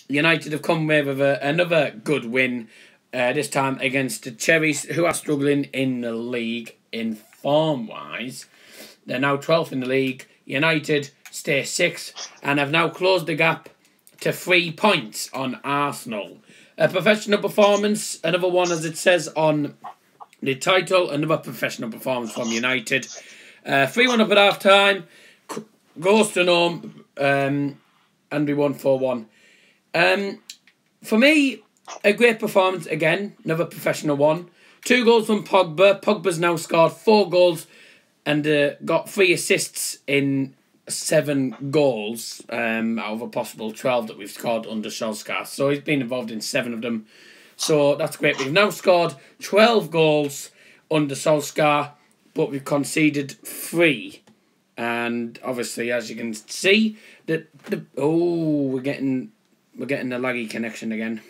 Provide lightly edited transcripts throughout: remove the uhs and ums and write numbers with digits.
United have come away with another good win, this time against the Cherries, who are struggling in the league in form-wise. They're now 12th in the league. United stay 6th and have now closed the gap to 3 points on Arsenal. A professional performance, another one as it says on the title, another professional performance from United. 3-1 up at half-time, goes to home, and we won 4-1. For me, a great performance again, another professional one. 2 goals from Pogba. Pogba's now scored 4 goals and got 3 assists in 7 goals out of a possible 12 that we've scored under Solskjaer. So he's been involved in 7 of them. So that's great. We've now scored 12 goals under Solskjaer, but we've conceded 3. And obviously, as you can see, we're getting a laggy connection again.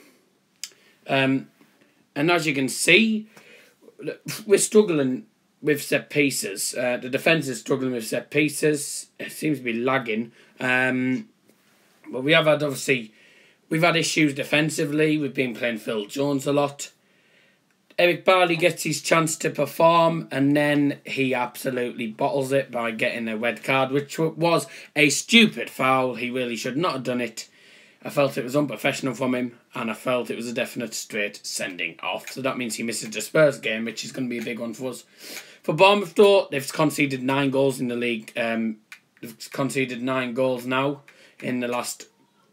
And as you can see, we're struggling with set pieces. The defence is struggling with set pieces. It seems to be lagging. But we have had, obviously, we've had issues defensively. We've been playing Phil Jones a lot. Eric Barley gets his chance to perform and then he absolutely bottles it by getting a red card, which was a stupid foul. He really should not have done it. I felt it was unprofessional from him and I felt it was a definite straight sending off. So that means he misses the Spurs game, which is going to be a big one for us. For Bournemouth, though, they've conceded 9 goals in the league. They've conceded 9 goals now in the last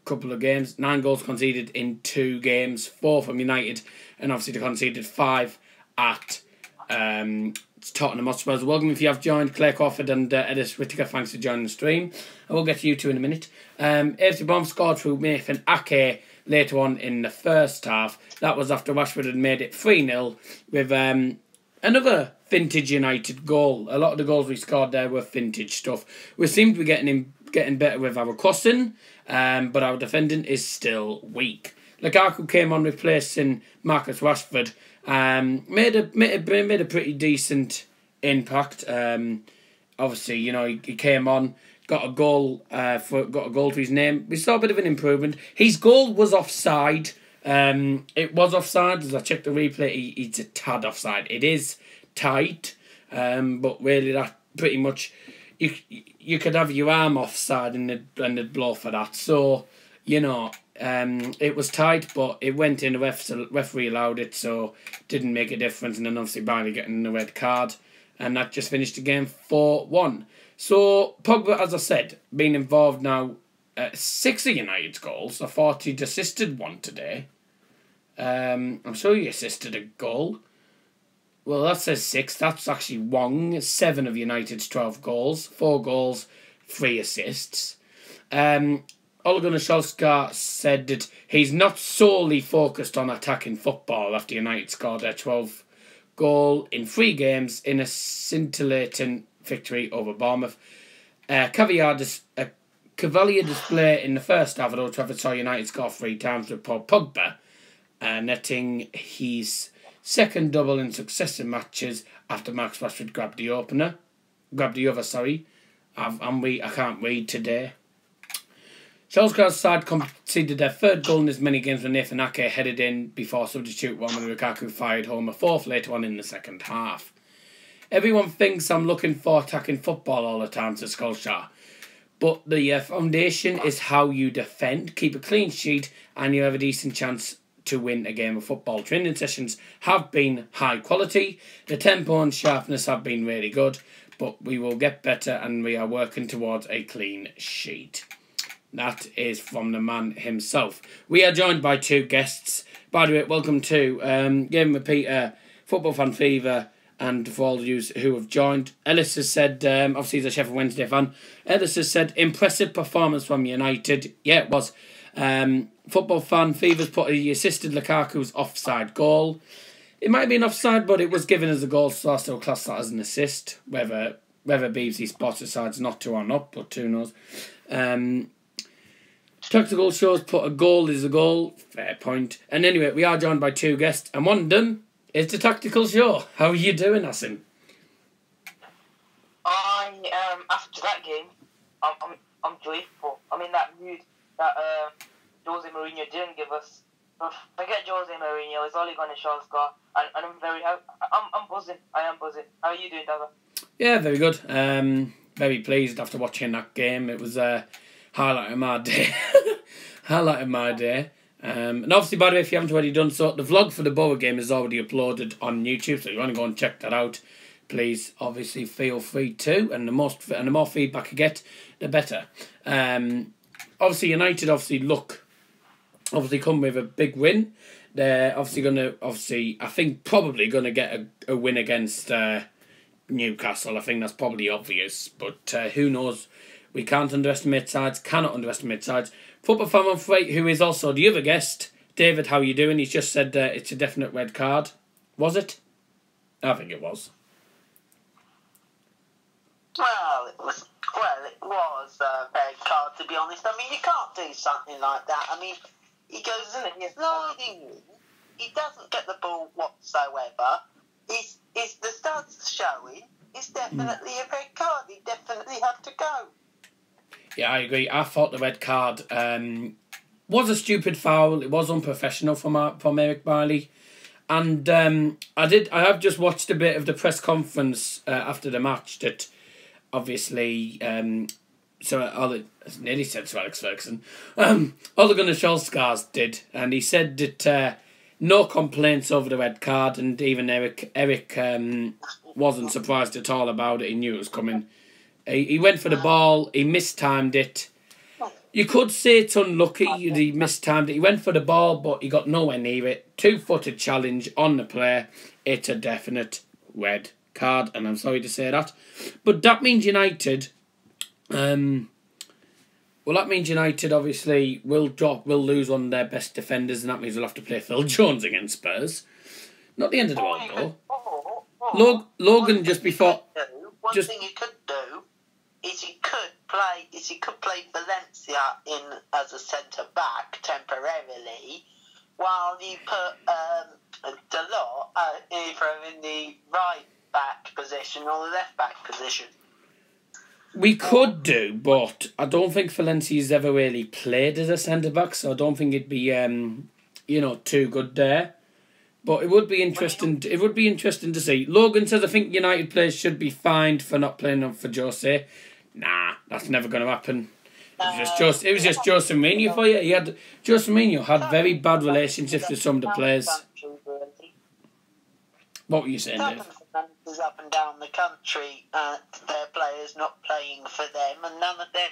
couple of games. 9 goals conceded in 2 games, 4 from United, and obviously they conceded 5 at Tottenham Hotspur. Welcome if you have joined. Claire Crawford and Edis Whittaker, thanks for joining the stream. I will get to you two in a minute. AFC Bournemouth scored through Nathan Ake later on in the first half. That was after Rashford had made it 3-0 with another vintage United goal. A lot of the goals we scored there were vintage stuff. We seem to be getting better with our crossing, but our defending is still weak. Lukaku came on replacing Marcus Rashford. Made a pretty decent impact. Obviously, you know, he came on, got a goal to his name. We saw a bit of an improvement. His goal was offside. It was offside. As I checked the replay, it's a tad offside. It is tight, but really that pretty much you could have your arm offside and they'd blow for that. So, you know, it was tight, but it went in. The referee allowed it, so didn't make a difference. And then obviously Barney getting the red card, and that just finished the game 4-1. So Pogba, as I said, been involved now 6 of United's goals. I thought he'd assisted one today. I'm sure he assisted a goal. Well, that says 6. That's actually wrong. 7 of United's 12 goals. 4 goals, 3 assists. Ole Gunnar Solskjaer said that he's not solely focused on attacking football after United scored their 12th goal in 3 games in a scintillating victory over Bournemouth. Cavalier display in the first half at Old Trafford saw United score 3 times with Paul Pogba, netting his second double in successive matches after Marcus Rashford grabbed the other. I can't read today. Solskjaer's side conceded their 3rd goal in as many games when Nathan Ake headed in before substitute Romelu Lukaku fired home a 4th later on in the second half. Everyone thinks I'm looking for attacking football all the time, says Solskjaer. But the foundation is how you defend, keep a clean sheet, and you have a decent chance to win a game of football. Training sessions have been high quality. The tempo and sharpness have been really good, but we will get better and we are working towards a clean sheet. That is from the man himself. We are joined by 2 guests. By the way, welcome to Game Repeater, Football Fan Fever, and for all of you who have joined. Ellis has said, obviously he's a Sheffield Wednesday fan. Ellis has said, impressive performance from United. Yeah, it was. Football Fan Fever's he assisted Lukaku's offside goal. It might have been offside, but it was given as a goal, so I still class that as an assist. Whether Beavesy spots decides not to or not, but who knows. Tactical shows put a goal is a goal. Fair point. And anyway, we are joined by 2 guests, and one of them is the Tactical Show. How are you doing, Asim? After that game, I'm joyful. I'm in that mood that of us. But forget Jose Mourinho. It's Ole Gunnar Solskjaer, and I'm buzzing. I am buzzing. How are you doing, Dava? Yeah, very good. Very pleased after watching that game. It was a highlight of my day. Highlight of my day. And obviously, by the way, if you haven't already done so, the vlog for the Borough game is already uploaded on YouTube. So if you want to go and check that out, please, obviously, feel free to. And the more feedback I get, the better. Obviously, United obviously come with a big win. They're obviously I think probably going to get a win against Newcastle. I think that's probably obvious, but who knows? We can't underestimate sides, cannot underestimate sides. Football fan on Freight, who is also the other guest, David, how you doing? He's just said it's a definite red card. Was it? I think it was. Well, it was a red card, to be honest. I mean, you can't do something like that. I mean, he goes in and he's sliding in. He doesn't get the ball whatsoever. The studs showing. It's definitely a red card. He definitely had to go. Yeah, I agree. I thought the red card was a stupid foul. It was unprofessional from Eric Bailly. And I have just watched a bit of the press conference after the match that obviously I nearly said to Alex Ferguson. Ole Gunnar Solskjaer did, and he said that no complaints over the red card, and even Eric wasn't surprised at all about it. He knew it was coming. He went for the ball. He mistimed it. You could say it's unlucky that he mistimed it. He went for the ball, but he got nowhere near it. 2-footed challenge on the player. It's a definite red card, and I'm sorry to say that. But that means United... that means United obviously will lose one of their best defenders, and that means we'll have to play Phil Jones against Spurs. Not the end of the world, though. Logan just before... One thing he could do is he could play Valencia in as a centre back temporarily, while you put Delort either in the right back position or the left back position. We could do, but I don't think Valencia's ever really played as a centre back, so I don't think it'd be too good there. But it would be interesting. It would be interesting to see. Logan says I think United players should be fined for not playing up for Jose. Nah, that's never going to happen. It was just Jose Mourinho for you. Jose Mourinho had very bad relationships with some of the players. What were you saying, Dave? Up and down the country, their players not playing for them, and none of their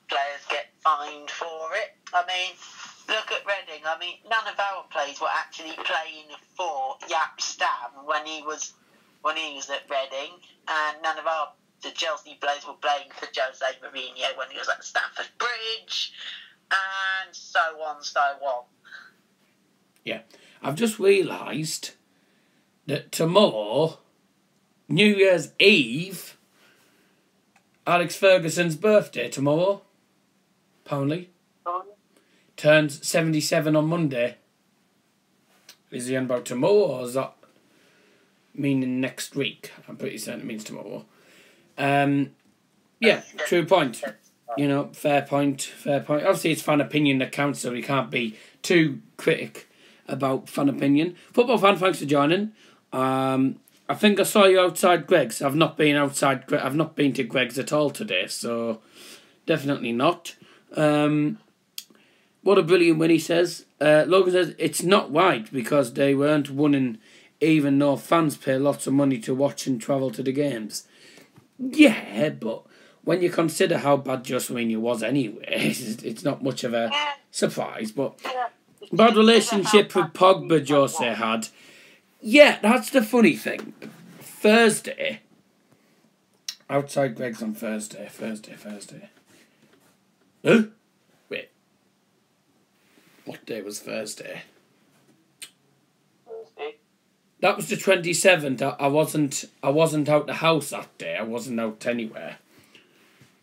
players get fined for it. I mean, look at Reading. I mean, none of our players were actually playing for Jaap Stam when he was at Reading, and none of the Chelsea players were playing for Jose Mourinho when he was at Stamford Bridge, and so on. Yeah, I've just realised that tomorrow, New Year's Eve, Alex Ferguson's birthday tomorrow, apparently. Turns 77 on Monday. Is he on about tomorrow, or is that meaning next week? I'm pretty certain it means tomorrow. Yeah, true point. Fair point. Obviously, it's fan opinion that counts, so we can't be too critic about fan opinion. Football fan, thanks for joining. I think I saw you outside Greg's. I've not been to Greg's at all today, so definitely not. What a brilliant win, he says. Logan says it's not right because they weren't winning, even though fans pay lots of money to watch and travel to the games. Yeah, but when you consider how bad Jose Mourinho was anyway, it's not much of a surprise. But bad relationship with Pogba Jose had. Yeah, that's the funny thing. Thursday. Outside Greg's on Thursday. Huh? Wait. What day was Thursday? Thursday. That was the 27th. I wasn't out the house that day. I wasn't out anywhere.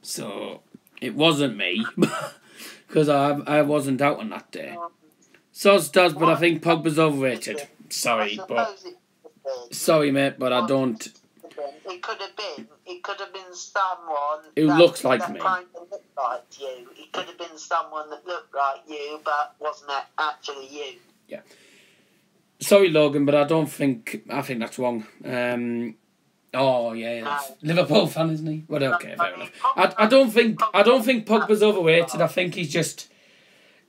So it wasn't me. Because I wasn't out on that day. Soz does, but I think Pogba's overrated. Sorry, mate, but I don't. It could have been. It could have been someone who looks like me. kind of looked like you. It could have been someone that looked like you, but wasn't actually you. Yeah. Sorry, Logan, but I think that's wrong. Liverpool fan, isn't he? Well, okay, fair enough. I don't think Pogba's overrated. I think he's just.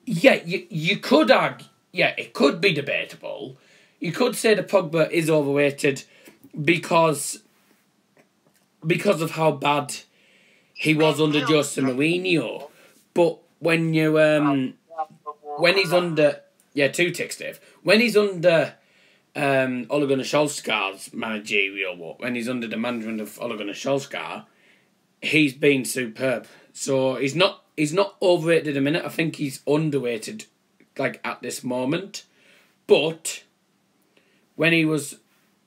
Yeah, you could argue. Yeah, it could be debatable. You could say that Pogba is overrated because of how bad he was under Jose Mourinho. But when you when he's under 2 ticks, Dave. When he's under Ole Gunnar Solskjaer's managerial, when he's under the management of Ole Gunnar Solskjaer, he's been superb. So he's not overrated at the minute. I think he's underrated, like at this moment. But when he was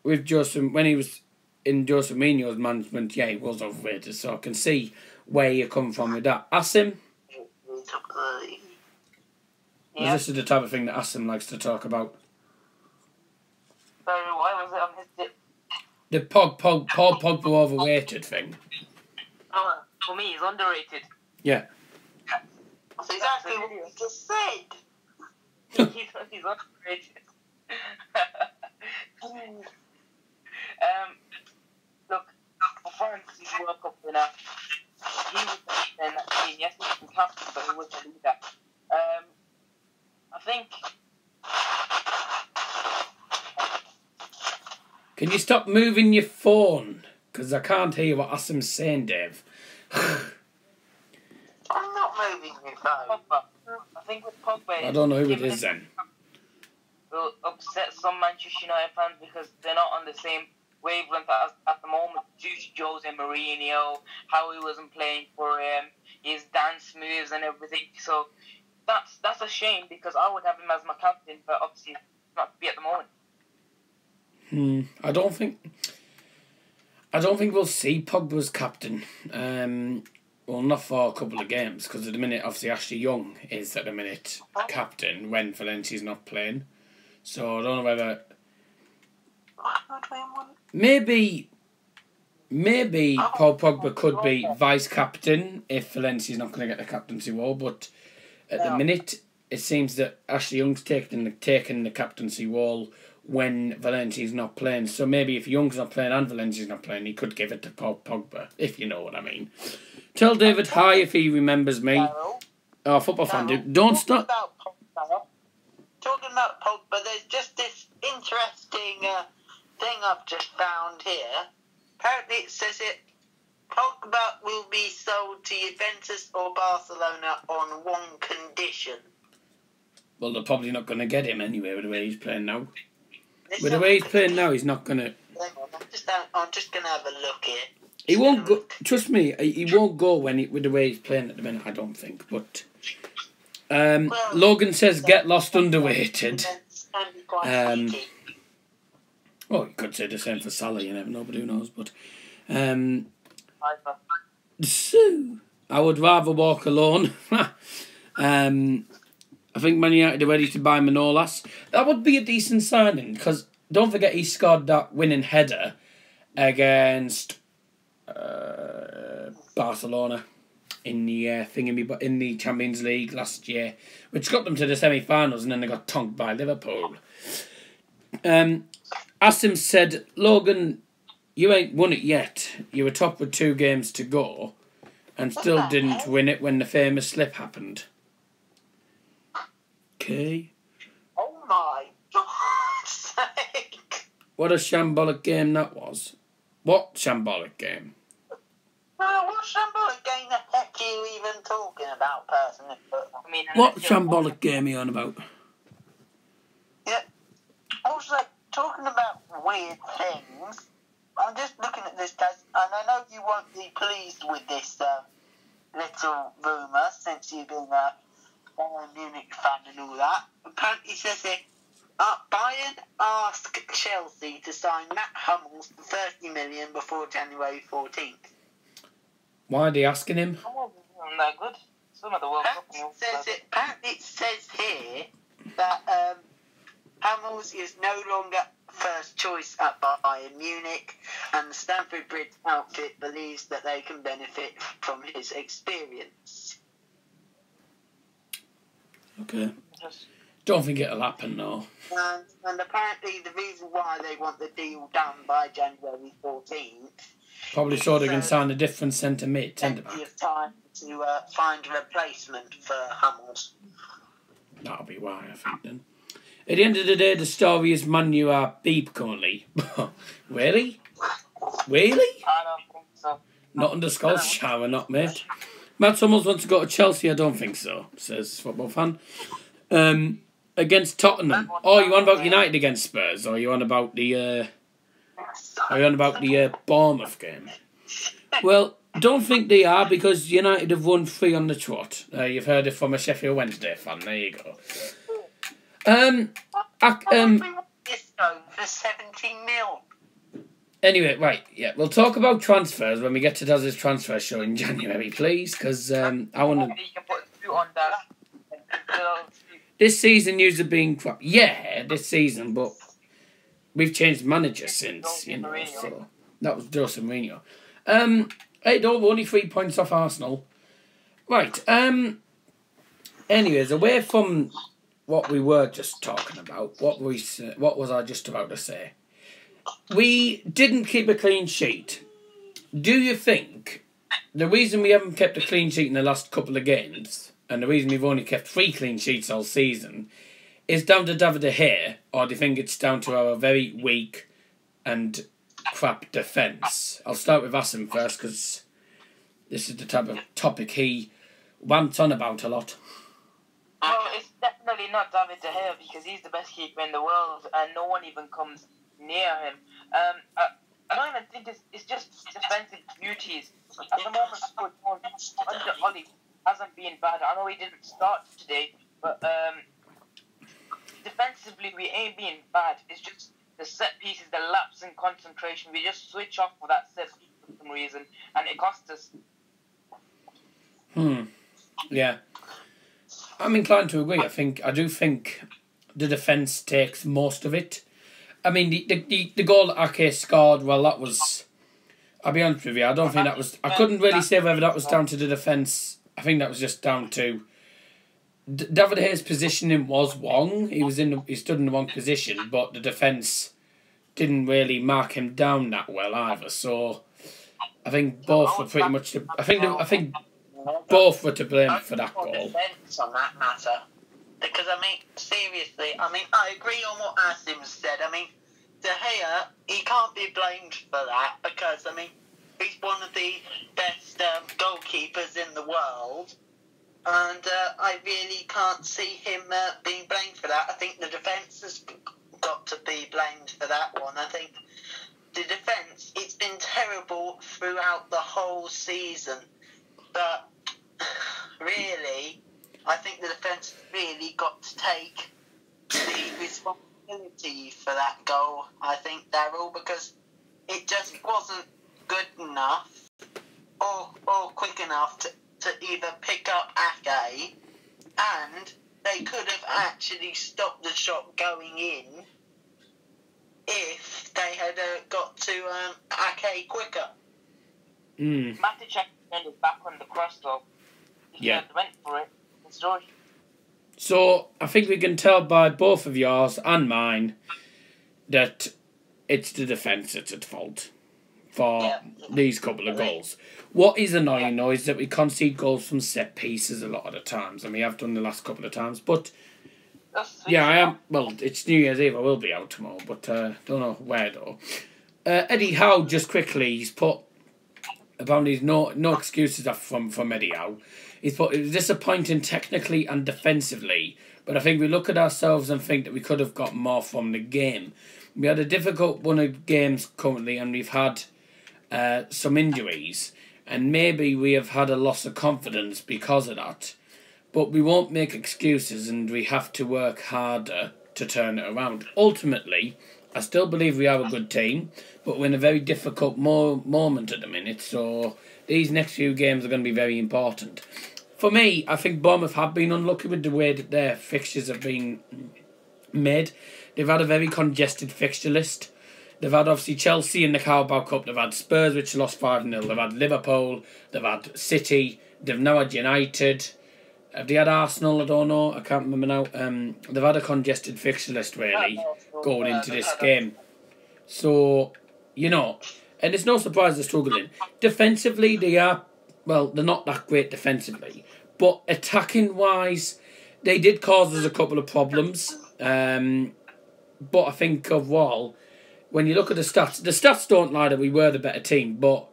in Jose Mourinho's management, yeah, he was overrated. So I can see where you come from with that. Asim? Yeah. This is the type of thing that Asim likes to talk about. So why was it on his tip? The Pogba overrated thing. Oh, for me, he's underrated. Yeah. That's exactly what you just said. He's underrated. Look, for France, he's a World Cup winner. He was in that team. Yes, he was captain, but he was the leader. I think. Can you stop moving your phone? Because I can't hear what Asim's saying, Dave. I'm not moving my phone. Pogba. I think with Pogba, I don't know who it is then. Will upset some Manchester United fans because they're not on the same wavelength at the moment due to Jose Mourinho, how he wasn't playing for him, his dance moves and everything. So that's a shame because I would have him as my captain, but obviously not to be at the moment. I don't think we'll see Pogba as captain. Well, not for a couple of games because at the minute, obviously, Ashley Young is at the minute captain when Valencia's not playing. So I don't know whether maybe Paul Pogba could be vice captain if Valencia's not going to get the captaincy role. But at the minute, it seems that Ashley Young's taking the captaincy role when Valencia's not playing. So maybe if Young's not playing and Valencia's not playing, he could give it to Paul Pogba, if you know what I mean. Tell David hi if he remembers me. Oh, football fan, dude. Don't stop. Talking about Pogba, there's just this interesting thing I've just found here. Apparently it says Pogba will be sold to Juventus or Barcelona on one condition. Well, they're probably not going to get him anyway with the way he's playing now. With the way he's playing now, he's not going to... I'm just going to have a look here. He won't go... Trust me, he won't go with the way he's playing at the minute, I don't think. But Logan says get lost underrated. You could say the same for Salah, you never know, but who knows. But so, I would rather walk alone. I think Man United are ready to buy Manolas. That would be a decent signing because don't forget he scored that winning header against Barcelona in the in the Champions League last year, which got them to the semi-finals, and then they got tonked by Liverpool. Asim said, "Logan, you ain't won it yet. You were top with 2 games to go, and still didn't win it when the famous slip happened." Okay. Oh my God's sake! What a shambolic game that was. What shambolic game? What shambolic game the heck are you even talking about, personally? What shambolic game are you on about? Yeah. Also, talking about weird things, I'm just looking at this case, and I know you won't be pleased with this little rumour, since you've been a Bayern Munich fan and all that. Apparently it says here, Bayern asked Chelsea to sign Matt Hummels for 30 million before January 14th. Why are they asking him? Isn't that good? Some of the World Cup. Apparently it says here that Hummels is no longer first choice at Bayern Munich, and the Stamford Bridge outfit believes that they can benefit from his experience. Okay. Don't think it'll happen, no. And apparently the reason why they want the deal done by January 14th... Probably so they can sign a different centre-back. Plenty of time to find a replacement for Hummels. That'll be why, I think, then. At the end of the day, the story is Man U are beep currently. Really? Really? I don't think so. Not under Solskjaer, not mate. Matt Hummels wants to go to Chelsea. I don't think so, says football fan. Against Tottenham. Oh, you on about United against Spurs? Or you on about the Bournemouth game? Well, don't think they are, because United have won 3 on the trot. You've heard it from a Sheffield Wednesday fan. There you go. This go for 17 mil. Anyway, right, yeah, we'll talk about transfers when we get to Daz's transfer show in January, please, because I want to... You can put 2 on that. This season news have been crap. Yeah, this season, but we've changed managers since, you know, so... That was Jose Mourinho. Hey, don't, only 3 points off Arsenal. Right, anyways, away from what we were just talking about, what was I just about to say? We didn't keep a clean sheet. Do you think the reason we haven't kept a clean sheet in the last couple of games, and the reason we've only kept 3 clean sheets all season, is down to David De Gea, or do you think it's down to our very weak and crap defence? I'll start with Asim first, because this is the type of topic he wants on about a lot. Well, it's definitely not David De Gea, because he's the best keeper in the world, and no one even comes near him. I don't even think it's just defensive duties. At the moment, under Ollie hasn't been bad. I know he didn't start today, but defensively we ain't being bad. It's just the set pieces, the lapse in concentration. We just switch off for that set piece for some reason, and it costs us. Yeah. I'm inclined to agree. I do think the defence takes most of it. I mean, the goal that Ake scored, well, that was... I'll be honest with you, I don't think that was... I couldn't really say whether that was down to the defence. I think that was just down to... David De Gea's positioning was wrong. He stood in the wrong position, but the defence didn't really mark him down that well either. So I think both were pretty much... I think both were to blame for that goal. Defence on that matter. Because, I mean, seriously, I agree on what Asim said. I mean, De Gea, he can't be blamed for that because, he's one of the best goalkeepers in the world. And I really can't see him being blamed for that. I think the defence has got to be blamed for that one. I think the defence, it's been terrible throughout the whole season. But, really... I think the defence really got to take the responsibility for that goal. I think, Daryl, because it just wasn't good enough or quick enough to either pick up Ake, and they could have actually stopped the shot going in if they had got to Ake quicker. Matic ended back on the cross, though. He went for it. So I think we can tell by both of yours and mine that it's the defence that's at fault for these couple of goals. What is annoying though is that we concede goals from set pieces a lot of the times, and we have done the last couple of times. But yeah, I am. Well, it's New Year's Eve. I will be out tomorrow, but don't know where though. Eddie Howe, just quickly, he's put apparently no excuses from Eddie Howe. He's put, it was disappointing technically and defensively, but I think we look at ourselves and think that we could have got more from the game. We had a difficult one of games currently, and we've had some injuries, and maybe we have had a loss of confidence because of that. But we won't make excuses, and we have to work harder to turn it around. Ultimately, I still believe we are a good team, but we're in a very difficult moment at the minute, so these next few games are going to be very important. For me, I think Bournemouth have been unlucky with the way that their fixtures have been made. They've had a very congested fixture list. They've had obviously Chelsea in the Carabao Cup. They've had Spurs, which lost 5-0. They've had Liverpool. They've had City. They've now had United. Have they had Arsenal? I don't know. I can't remember now. They've had a congested fixture list, really, going into this game. So, you know, and it's no surprise they're struggling. Defensively, they are, well, they're not that great defensively. But attacking-wise, they did cause us a couple of problems. But I think overall, when you look at the stats don't lie that we were the better team. But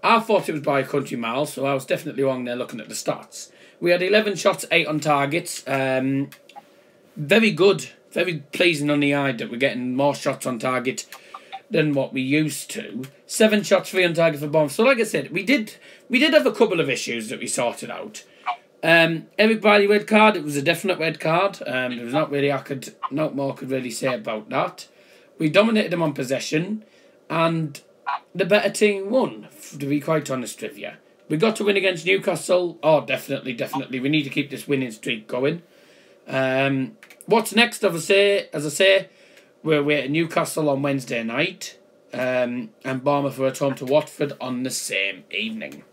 I thought it was by a country mile, so I was definitely wrong there looking at the stats. We had 11 shots, 8 on targets. Very good. Very pleasing on the eye that we're getting more shots on target than what we used to. 7 shots, 3 on target for Bournemouth. So like I said, we did have a couple of issues that we sorted out. Everybody red card. It was a definite red card. There was not more I could really say about that. We dominated them on possession, and the better team won, to be quite honest with you. We got to win against Newcastle. Oh, definitely. We need to keep this winning streak going. What's next? As I say, we're at Newcastle on Wednesday night. And Bournemouth are at home to Watford on the same evening.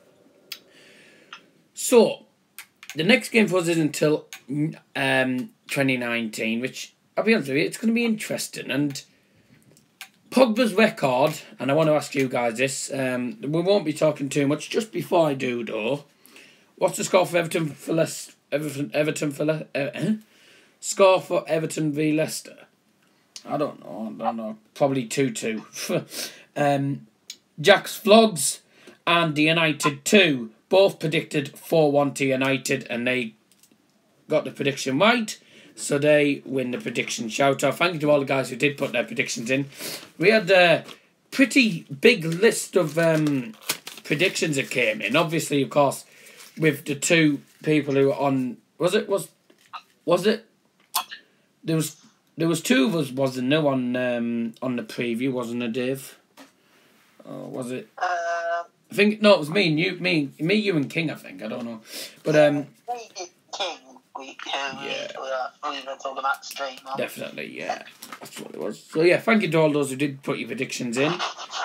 So, the next game for us is until 2019, which, I'll be honest with you, it's going to be interesting. And Pogba's record, and I want to ask you guys this, we won't be talking too much. Just before I do, though, what's the score for Everton score for Everton v Leicester? I don't know. Probably 2-2. Jack's Vlogs and the United 2 both predicted 4-1 to United, and they got the prediction right. So they win the prediction shout-out. Thank you to all the guys who did put their predictions in. We had a pretty big list of predictions that came in. Obviously, of course, with the 2 people who were on... Was it? There was 2 of us, wasn't there, on the preview, wasn't there, Dave? Or was it? I think, no, it was me and you, you and King, I think. I don't know. But, We did King. We were talking about stream. Definitely, yeah. That's what it was. So, yeah, thank you to all those who did put your predictions in.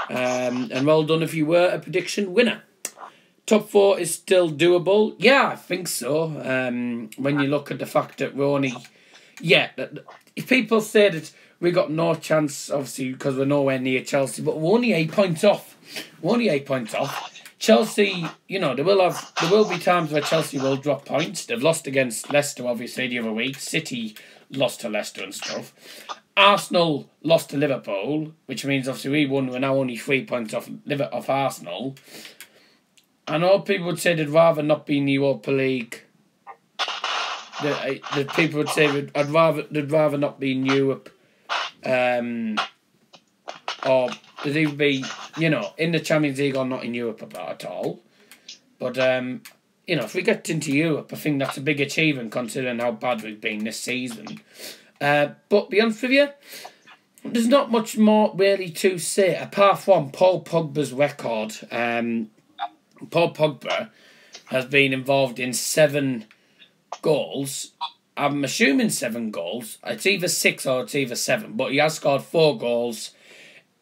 And well done if you were a prediction winner. Top 4 is still doable. Yeah, I think so. When you look at the fact that we're only... Yeah, if people say that we got no chance, obviously, because we're nowhere near Chelsea, but we're only 8 points off. Chelsea, you know, there will be times where Chelsea will drop points. They've lost against Leicester, obviously, the other week. City lost to Leicester and stuff. Arsenal lost to Liverpool, which means, obviously, we won. We're now only 3 points off Arsenal. I know people would say they'd rather not be in the Europa League. The people would say they'd rather not be in Europe, or they'd either be, you know, in the Champions League or not in Europe at all. But you know, if we get into Europe, I think that's a big achievement considering how bad we've been this season. But to be honest with you, there's not much more really to say apart from Paul Pogba's record. Paul Pogba has been involved in 7 goals. I'm assuming 7 goals. It's either 6 or it's either 7. But he has scored 4 goals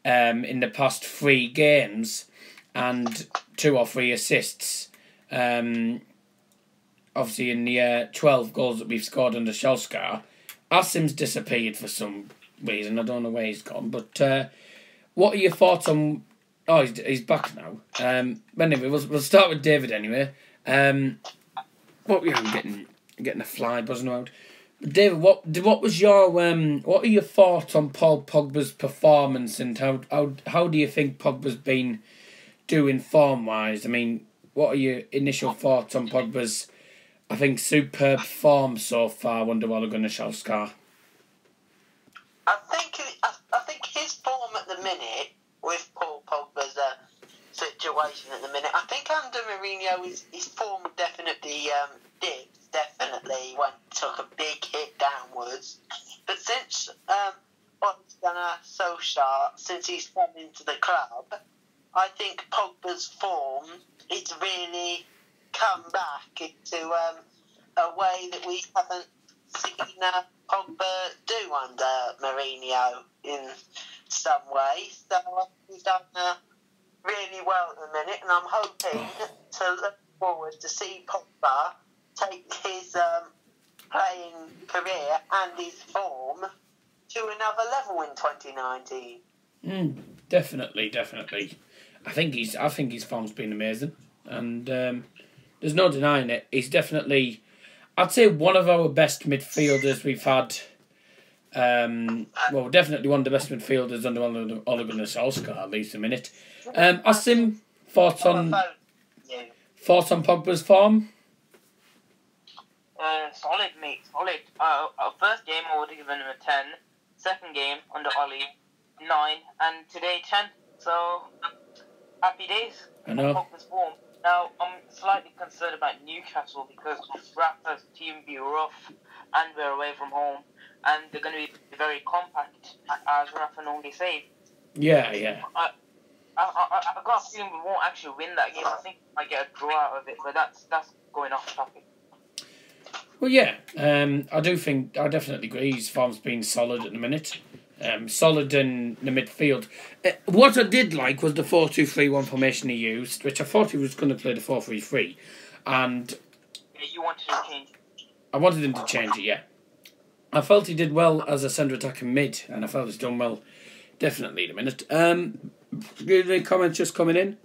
in the past 3 games and 2 or 3 assists. Obviously, in the 12 goals that we've scored under Solskjaer, Asim's disappeared for some reason. I don't know where he's gone. But what are your thoughts on... Oh, he's back now. Anyway, we'll start with David anyway. What were you getting a fly buzzing around? David, what was your what are your thoughts on Paul Pogba's performance, and how do you think Pogba's been doing form wise? I mean, what are your initial thoughts on Pogba's, I think, superb form so far under Ole Gunnar Solskjaer? I think his form at the minute with Paul Pogba's situation at the minute, I think under Mourinho his form definitely dipped. Definitely took a big hit downwards. But since Solskjaer, since he's come into the club, I think Pogba's form it's really come back into a way that we haven't seen Pogba do under Mourinho in some way. So he's done really well at the minute, and I'm hoping to look forward to see Pogba take his playing career and his form to another level in 2019. Definitely. I think his form's been amazing, and there's no denying it. He's definitely, I'd say, one of our best midfielders we've had. Definitely one of the best midfielders under Ole Gunnar Solskjaer, at least a minute. Asim, thoughts on Pogba's form? Solid, mate. Solid. Our first game, I would have given him a 10. Second game, under Ollie, 9. And today, 10. So, happy days. I know. Pogba's form. Now, I'm slightly concerned about Newcastle because Rafa's team be rough and we're away from home. And they're going to be very compact, as Rafa normally says. Yeah. I've got a feeling we won't actually win that game. I think we might get a draw out of it, but that's going off topic. Well, yeah, I definitely agree. His form's been solid at the minute. Solid in the midfield. What I did like was the 4-2-3-1 formation he used, which I thought he was going to play the 4-3-3. And yeah, you wanted to change it. I wanted him to change it, yeah. I felt he did well as a centre attacking mid, and I felt he's done well definitely in a minute. Any comments just coming in?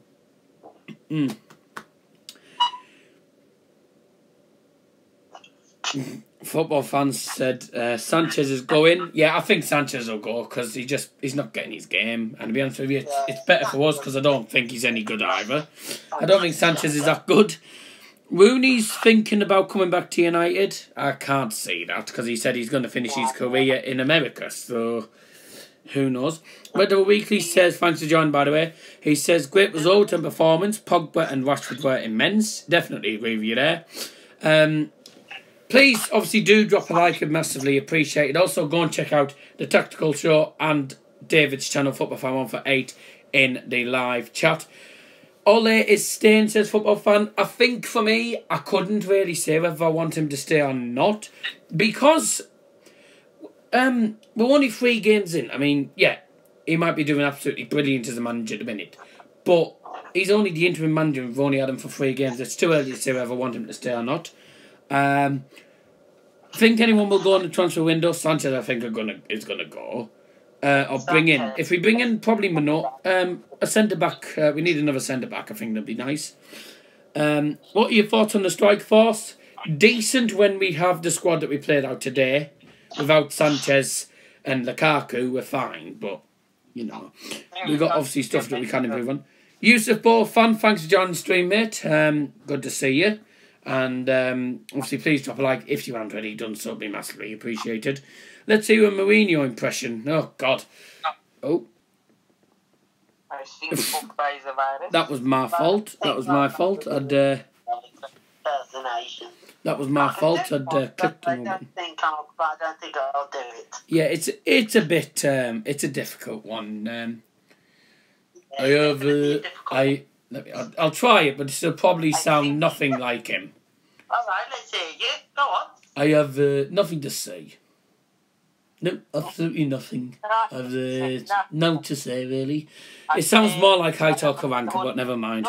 Football fans said Sanchez is going. Yeah, I think Sanchez will go because he's not getting his game. And to be honest with you, it's better for us because I don't think he's any good either. I don't think Sanchez is that good. Rooney's thinking about coming back to United. I can't see that because he said he's going to finish his career in America. So, who knows? Weather Weekly says, thanks for joining, by the way. He says, great result and performance. Pogba and Rashford were immense. Definitely agree with you there. Please, obviously, do drop a like. I'd massively appreciate it. Also, go and check out the Tactical Show and David's channel, Football Fan 1 for 8, in the live chat. Ole is staying, says Football Fan. I think for me, I couldn't really say whether I want him to stay or not. Because we're only 3 games in. I mean, yeah, he might be doing absolutely brilliant as a manager at the minute. But he's only the interim manager and we've only had him for 3 games. It's too early to say whether I want him to stay or not. Think anyone will go in the transfer window? Sanchez, I think, is gonna go. Or bring in. If we bring in, probably Minot. A centre-back. We need another centre-back. I think that'd be nice. What are your thoughts on the strike force? Decent when we have the squad that we played out today. Without Sanchez and Lukaku, we're fine. But, you know, we've got obviously stuff that we can improve on. Yusuf Ball fan, thanks for joining the stream, mate. Good to see you. And obviously, please drop a like if you haven't already done so. It'd be massively appreciated. Let's see your Mourinho impression. Oh, God. Oh. That was my fault. That was my fault. That was my fault. I'd clicked on it. I don't think I'll do it. Yeah, it's a bit. It's a difficult one. I'll try it, but it'll probably sound nothing like him. All right, let's hear you. Go on. I have nothing to say. No, absolutely nothing. I've none to say, really. It sounds more like High Talk Karanka, but never mind.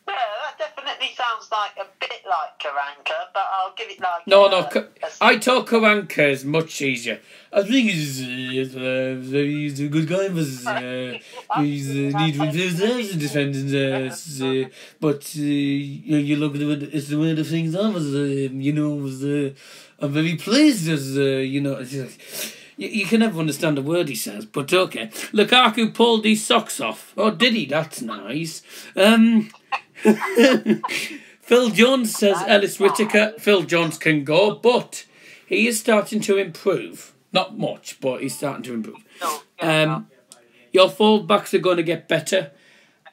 Yeah, that definitely sounds like a bit like Karanka, but I'll give it like... No, High Talk Karanka is much easier. I think he's a good guy, but he's need to improve the defenders. But you look at it's the way the things are. I'm very pleased as you can never understand a word he says, but okay. Lukaku pulled his socks off. Oh, did he? That's nice. Phil Jones says Ellis Whittaker. Phil Jones can go, but he is starting to improve. Not much, but he's starting to improve. Your full-backs are going to get better.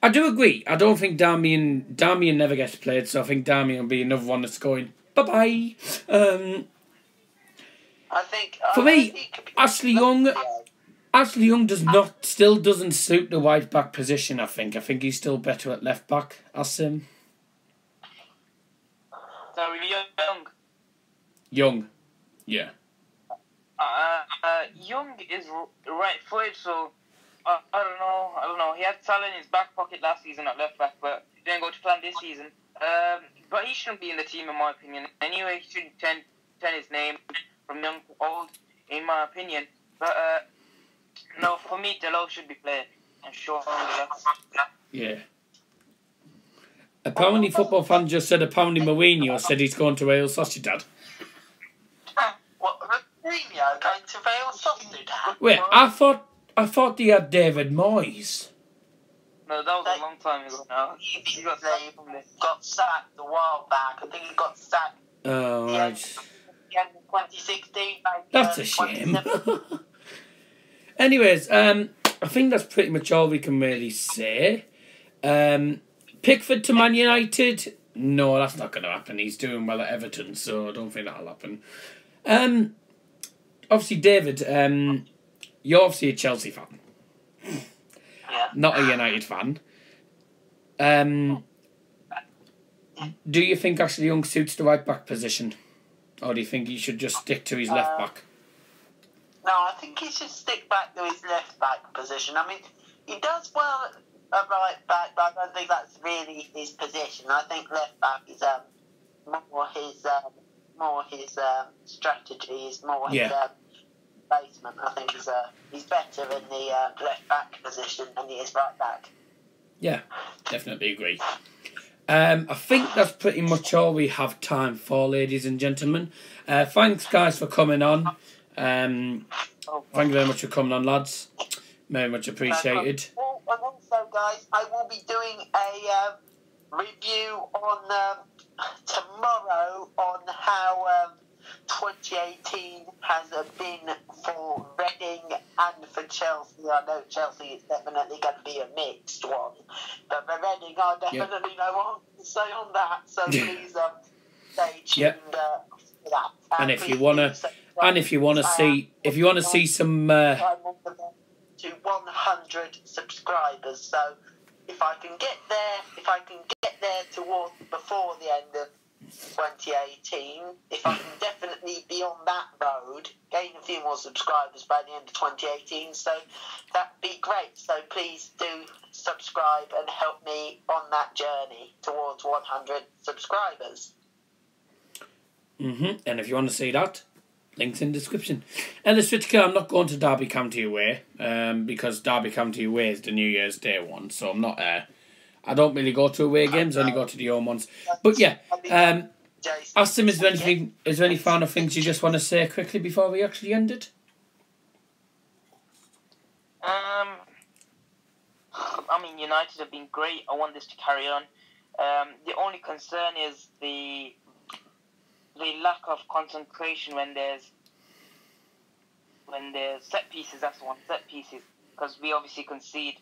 I do agree. I don't think Darmian never gets played, so I think Darmian will be another one that's going, bye-bye. I think for me, Ashley Young still doesn't suit the right back position. I think he's still better at left back. Asim. So Young. Young, yeah. Young is right-footed, so I don't know. He had Salah in his back pocket last season at left back, but didn't go to plan this season. But he shouldn't be in the team, in my opinion. Anyway, he shouldn't turn his name from young to old, in my opinion. But no, for me, Delo should be playing and show Yeah. Apparently, football fan just said apparently Mourinho said he's going to Real Sociedad. What, Mourinho going to Real Sociedad? Wait, I thought they had David Moyes. No, that was a long time ago now. He got sacked a while back. I think he got sacked. Oh, right. 2016. That's a shame. Anyways, I think that's pretty much all we can really say. Pickford to Man United? No, that's not going to happen. He's doing well at Everton, so I don't think that'll happen. Obviously, David, you're obviously a Chelsea fan. Yeah. Not a United fan. Do you think Ashley Young suits the right back position? Or do you think he should just stick to his left back? No, I think he should stick back to his left back position. I mean, he does well at right back, but I don't think that's really his position. I think left back is more his strategy, is more his basement. I think he's better in the left back position than he is right back. Yeah, definitely agree. I think that's pretty much all we have time for, ladies and gentlemen. Thanks, guys, for coming on. Thank you very much for coming on, lads. Very much appreciated. And also, guys, I will be doing a review on tomorrow on how 2018 has been for Reading and for Chelsea. I know Chelsea is definitely going to be a mixed one, but for Reading, I definitely know what to say on that. So please stay tuned for that. And if you wanna see some, to 100 subscribers. So if I can get there towards before the end of 2018, if I can definitely be on that road, gain a few more subscribers by the end of 2018, so that'd be great. So please do subscribe and help me on that journey towards 100 subscribers. And if you want to see that, links in the description. Ellis Whittaker, I'm not going to Derby County away, because Derby County away is the New Year's Day one, so I'm not I don't really go to away games, I only go to the home ones. But yeah, Aston, is there any final things you just want to say quickly before we actually end it? I mean, United have been great. I want this to carry on. The only concern is the lack of concentration when there's set pieces. That's the one, set pieces, because we obviously concede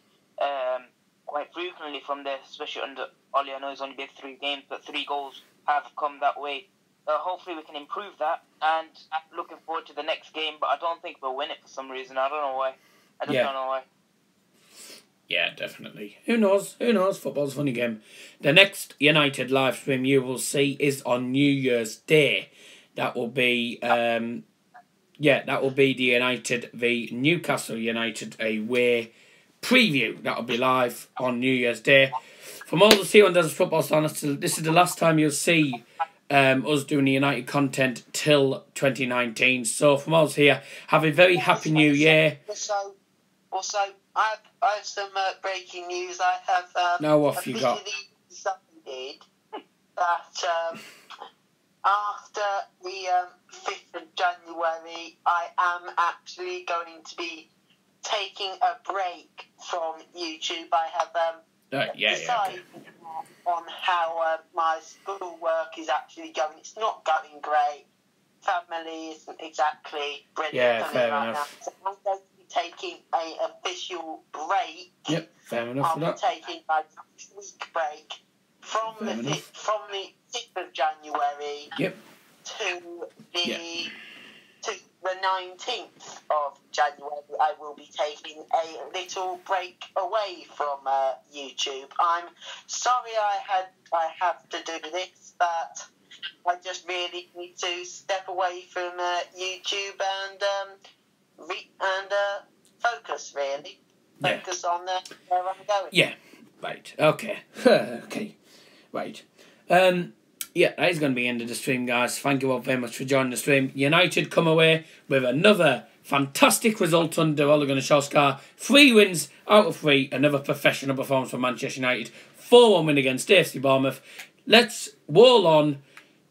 quite frequently from there, especially under Oli. I know he's only been 3 games, but 3 goals have come that way. Hopefully we can improve that, and looking forward to the next game, but I don't think we'll win it for some reason. I don't know why. I just don't know why. Yeah, definitely. Who knows? Football's a funny game. The next United live stream you will see is on New Year's Day. That will be the United v Newcastle United away preview. That will be live on New Year's Day. From all the C1 Desert Football stars, this is the last time you'll see us doing the United content till 2019. So from us here, have a very happy New Year. Also, I have some breaking news. I have now off you got. Decided that after the 5th of January, I am actually going to be taking a break from YouTube. I have decided on how my schoolwork is actually going. It's not going great. Family isn't exactly brilliant. Yeah, fair enough. So I'm going to be taking an official break. Yep, fair enough for that. I'm taking a 6-week break from the 6th of January to the 19th of January. I will be taking a little break away from YouTube. I'm sorry I have to do this, but I just really need to step away from YouTube and and focus, really. Focus on where I'm going. Yeah, right. Okay. Okay. Right. Yeah, that is going to be the end of the stream, guys. Thank you all very much for joining the stream. United come away with another fantastic result under Ole Gunnar Solskjaer. 3 wins out of 3. Another professional performance for Manchester United. 4-1 win against AFC Bournemouth. Let's roll on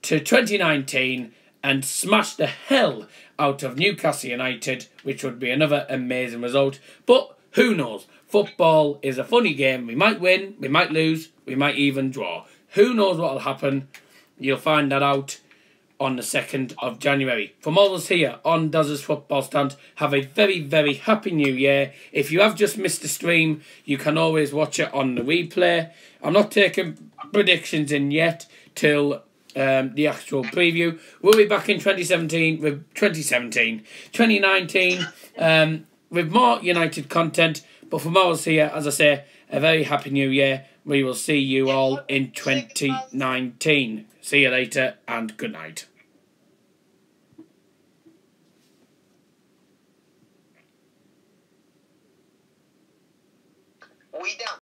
to 2019 and smash the hell out of Newcastle United, which would be another amazing result. But who knows? Football is a funny game. We might win, we might lose, we might even draw. Who knows what will happen? You'll find that out on the 2nd of January. From all of us here on Daz's Football Stand, have a very, very happy new year. If you have just missed the stream, you can always watch it on the replay. I'm not taking predictions in yet till the actual preview. We'll be back in 2019 with more United content. But from all of us here, as I say, a very happy new year. We will see you all in 2019. See you later and good night. We done.